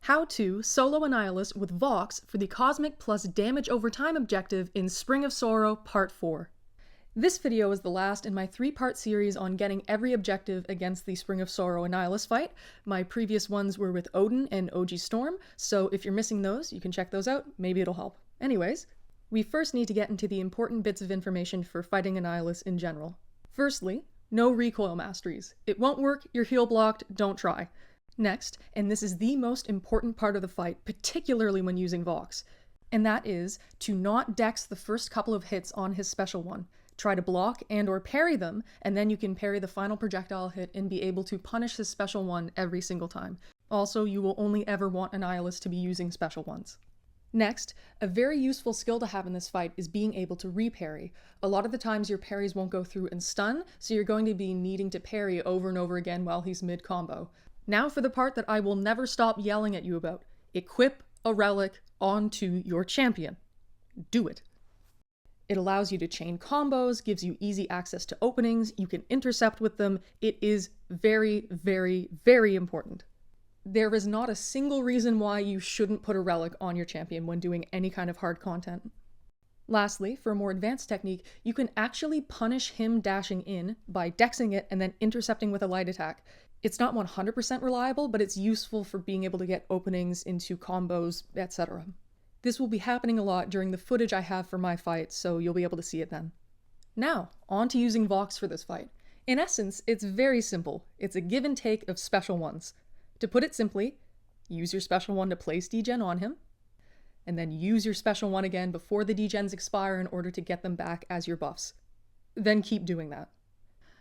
How to solo Annihilus with Vox for the Cosmic plus Damage Over Time objective in Spring of Sorrow Part 4. This video is the last in my 3-part series on getting every objective against the Spring of Sorrow Annihilus fight. My previous ones were with Odin and OG Storm, so if you're missing those, you can check those out, maybe it'll help. Anyways, we first need to get into the important bits of information for fighting Annihilus in general. Firstly, no recoil masteries. It won't work, you're heal blocked, don't try. Next, and this is the most important part of the fight, particularly when using Vox, and that is to not dex the first couple of hits on his special one. Try to block and or parry them, and then you can parry the final projectile hit and be able to punish his special one every single time. Also, you will only ever want Annihilus to be using special ones. Next, a very useful skill to have in this fight is being able to reparry. A lot of the times your parries won't go through and stun, so you're going to be needing to parry over and over again while he's mid-combo. Now for the part that I will never stop yelling at you about. Equip a relic onto your champion. Do it. It allows you to chain combos, gives you easy access to openings, you can intercept with them. It is very, very, very important. There is not a single reason why you shouldn't put a relic on your champion when doing any kind of hard content. Lastly, for a more advanced technique, you can actually punish him dashing in by dexing it and then intercepting with a light attack. It's not 100% reliable, but it's useful for being able to get openings into combos, etc. This will be happening a lot during the footage I have for my fight, so you'll be able to see it then. Now, on to using Vox for this fight. In essence, it's very simple. It's a give and take of special ones. To put it simply, use your special one to place degen on him, and then use your special one again before the degens expire in order to get them back as your buffs. Then keep doing that.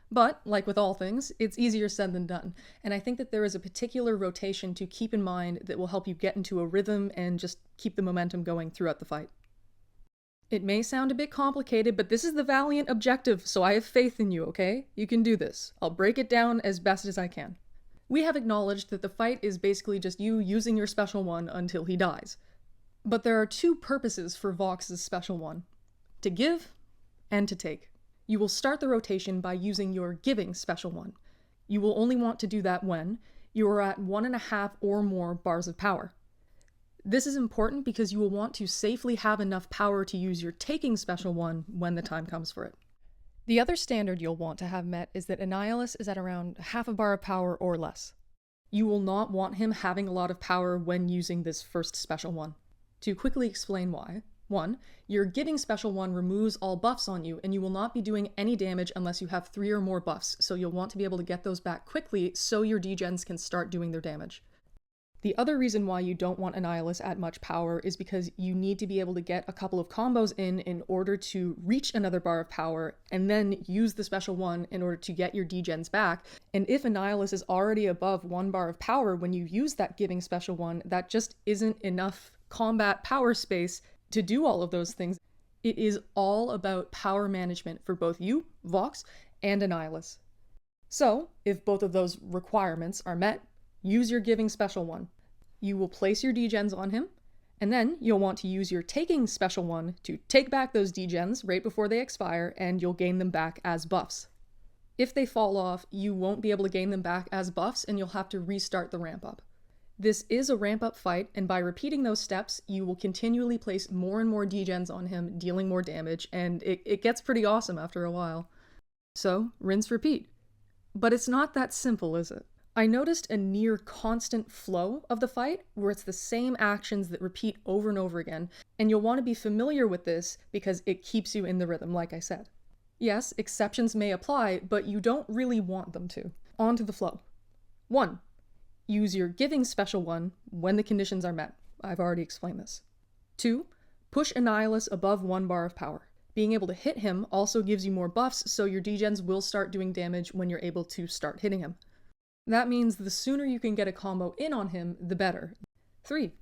But, like with all things, it's easier said than done, and I think that there is a particular rotation to keep in mind that will help you get into a rhythm and just keep the momentum going throughout the fight. It may sound a bit complicated, but this is the Valiant objective, so I have faith in you, okay? You can do this. I'll break it down as best as I can. We have acknowledged that the fight is basically just you using your special one until he dies. But there are two purposes for Vox's special one: to give and to take. You will start the rotation by using your giving special one. You will only want to do that when you are at 1.5 or more bars of power. This is important because you will want to safely have enough power to use your taking special one when the time comes for it. The other standard you'll want to have met is that Annihilus is at around 1/2 bar of power or less. You will not want him having a lot of power when using this first special one. To quickly explain why: 1. Your giving special one removes all buffs on you, and you will not be doing any damage unless you have 3 or more buffs, so you'll want to be able to get those back quickly so your degens can start doing their damage. The other reason why you don't want Annihilus at much power is because you need to be able to get a couple of combos in order to reach another bar of power, and then use the special one in order to get your degens back. And if Annihilus is already above 1 bar of power when you use that giving special one, that just isn't enough combat power space to do all of those things. It is all about power management for both you, Vox, and Annihilus. So, if both of those requirements are met, use your giving special one. You will place your degens on him, and then you'll want to use your taking special one to take back those degens right before they expire, and you'll gain them back as buffs. If they fall off, you won't be able to gain them back as buffs, and you'll have to restart the ramp up. This is a ramp-up fight, and by repeating those steps, you will continually place more and more degens on him, dealing more damage, and it gets pretty awesome after a while. So, rinse, repeat. But it's not that simple, is it? I noticed a near constant flow of the fight, where it's the same actions that repeat over and over again, and you'll want to be familiar with this because it keeps you in the rhythm, like I said. Yes, exceptions may apply, but you don't really want them to. On to the flow. 1. Use your giving special one when the conditions are met. I've already explained this. 2. Push Annihilus above 1 bar of power. Being able to hit him also gives you more buffs, so your degens will start doing damage when you're able to start hitting him. That means the sooner you can get a combo in on him, the better. 3.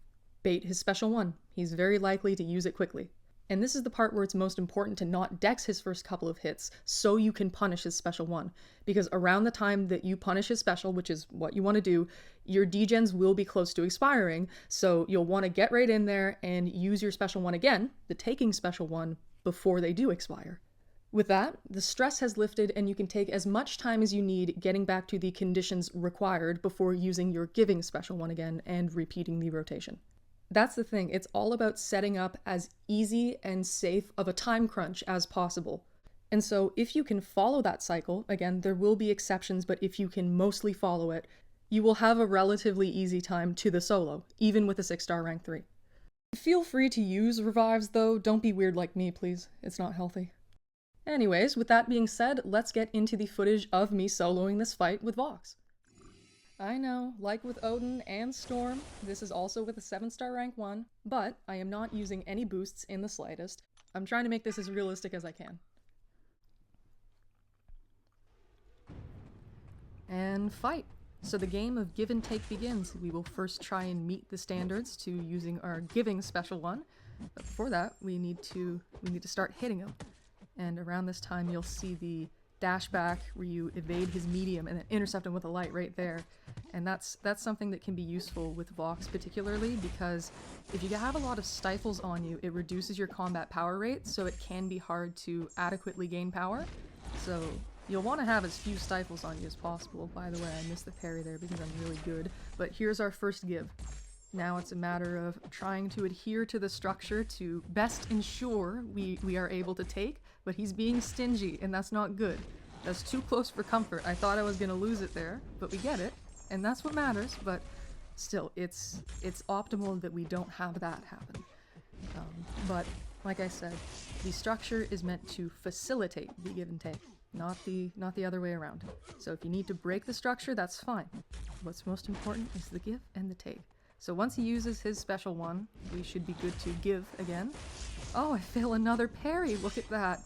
Bait his special one. He's very likely to use it quickly. And this is the part where it's most important to not dex his first couple of hits so you can punish his special one. Because around the time that you punish his special, which is what you want to do, your degens will be close to expiring, so you'll want to get right in there and use your special one again, the taking special one, before they do expire. With that, the stress has lifted and you can take as much time as you need getting back to the conditions required before using your giving special one again and repeating the rotation. That's the thing, it's all about setting up as easy and safe of a time crunch as possible. And so if you can follow that cycle, again, there will be exceptions, but if you can mostly follow it, you will have a relatively easy time to the solo, even with a 6-star rank 3. Feel free to use revives though, don't be weird like me, please. It's not healthy. Anyways, with that being said, let's get into the footage of me soloing this fight with Vox. I know, like with Odin and Storm, this is also with a 7-star rank 1, but I am not using any boosts in the slightest. I'm trying to make this as realistic as I can. And fight! So the game of give and take begins. We will first try and meet the standards to using our giving special one, but before that we need to start hitting him. And around this time you'll see the dash back where you evade his medium and then intercept him with a light right there. And that's something that can be useful with Vox particularly, because if you have a lot of stifles on you, it reduces your combat power rate, so it can be hard to adequately gain power. So you'll want to have as few stifles on you as possible. By the way, I missed the parry there because I'm really good. But here's our first give. Now it's a matter of trying to adhere to the structure to best ensure we are able to take, but he's being stingy, and that's not good. That's too close for comfort. I thought I was gonna lose it there, but we get it, and that's what matters, but still, it's optimal that we don't have that happen. But, like I said, the structure is meant to facilitate the give and take, not the other way around. So if you need to break the structure, that's fine. What's most important is the give and the take. So once he uses his special one, we should be good to give again. Oh, I fail another parry! Look at that!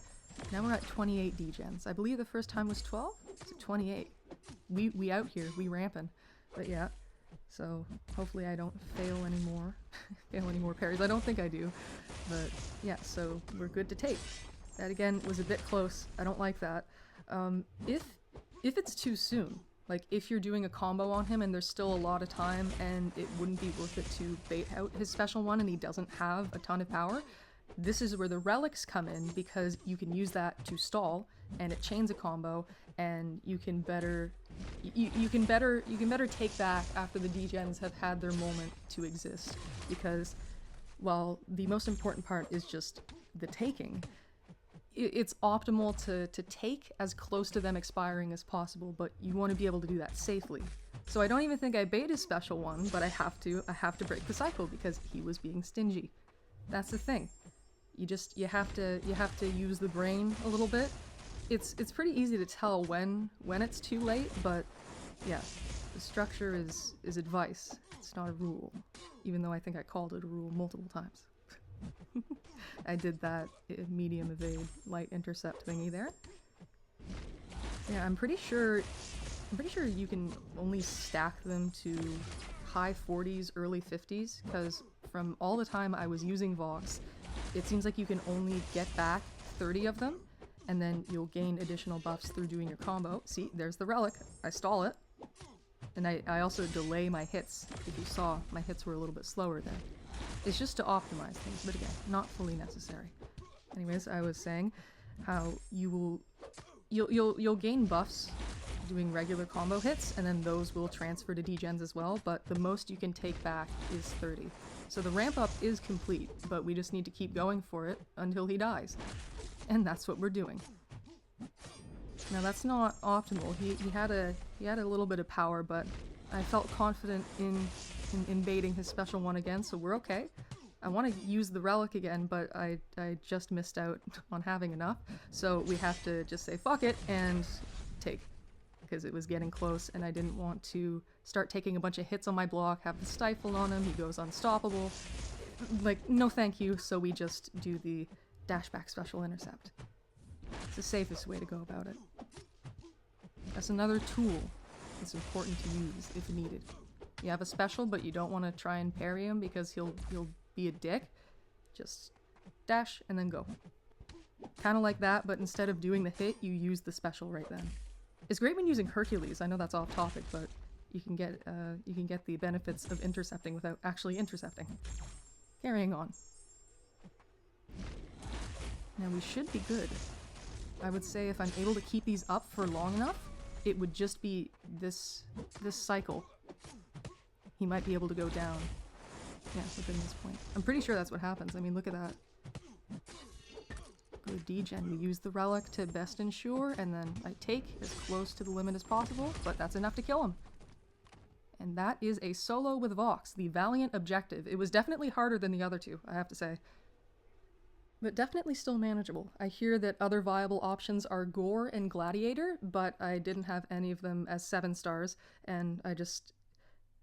Now we're at 28 degens. I believe the first time was 12? Is it 28? We out here, we ramping. But yeah, so hopefully I don't fail anymore. Fail any more parries. I don't think I do. But yeah, so we're good to take. That again was a bit close. I don't like that. If it's too soon, like if you're doing a combo on him and there's still a lot of time and it wouldn't be worth it to bait out his special one and he doesn't have a ton of power, this is where the relics come in, because you can use that to stall and it chains a combo, and you can better take back after the degens have had their moment to exist, because while the most important part is just the taking, it's optimal to take as close to them expiring as possible, but you want to be able to do that safely. So I don't even think I bait his special one, but I have to break the cycle because he was being stingy. That's the thing. You have to use the brain a little bit. It's pretty easy to tell when it's too late, but yeah, the structure is advice. It's not a rule, even though I think I called it a rule multiple times. I did that medium evade light intercept thingy there. Yeah, I'm pretty sure you can only stack them to high 40s, early 50s, because from all the time I was using Vox, it seems like you can only get back 30 of them, and then you'll gain additional buffs through doing your combo. See, there's the relic. I stall it. And I also delay my hits. If you saw, my hits were a little bit slower there. It's just to optimize things, but again, not fully necessary. Anyways, I was saying how you'll gain buffs doing regular combo hits, and then those will transfer to degens as well, but the most you can take back is 30. So the ramp up is complete, but we just need to keep going for it until he dies. And that's what we're doing. Now that's not optimal. He had a little bit of power, but I felt confident in baiting his special one again, so we're okay. I want to use the relic again, but I just missed out on having enough, so we have to just say fuck it and take, because it was getting close and I didn't want to start taking a bunch of hits on my block, have the stifle on him, he goes unstoppable. Like, no thank you, so we just do the dashback special intercept. It's the safest way to go about it. That's another tool that's important to use if needed. You have a special, but you don't want to try and parry him because he'll be a dick. Just dash and then go. Kind of like that, but instead of doing the hit, you use the special right then. It's great when using Hercules. I know that's off topic, but you can get the benefits of intercepting without actually intercepting. Carrying on. Now we should be good. I would say if I'm able to keep these up for long enough, it would just be this cycle. He might be able to go down. Yeah, within this point. I'm pretty sure that's what happens. I mean, look at that. Good degen. We use the relic to best ensure, and then I take as close to the limit as possible, but that's enough to kill him. And that is a solo with Vox, the Valiant objective. It was definitely harder than the other two, I have to say. But definitely still manageable. I hear that other viable options are Gore and Gladiator, but I didn't have any of them as 7 stars, and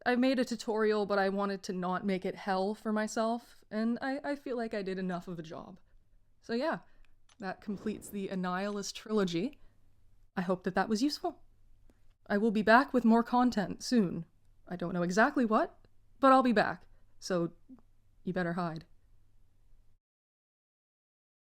I made a tutorial, but I wanted to not make it hell for myself, and I feel like I did enough of a job. So yeah, that completes the Annihilus trilogy. I hope that that was useful. I will be back with more content soon. I don't know exactly what, but I'll be back, so you better hide.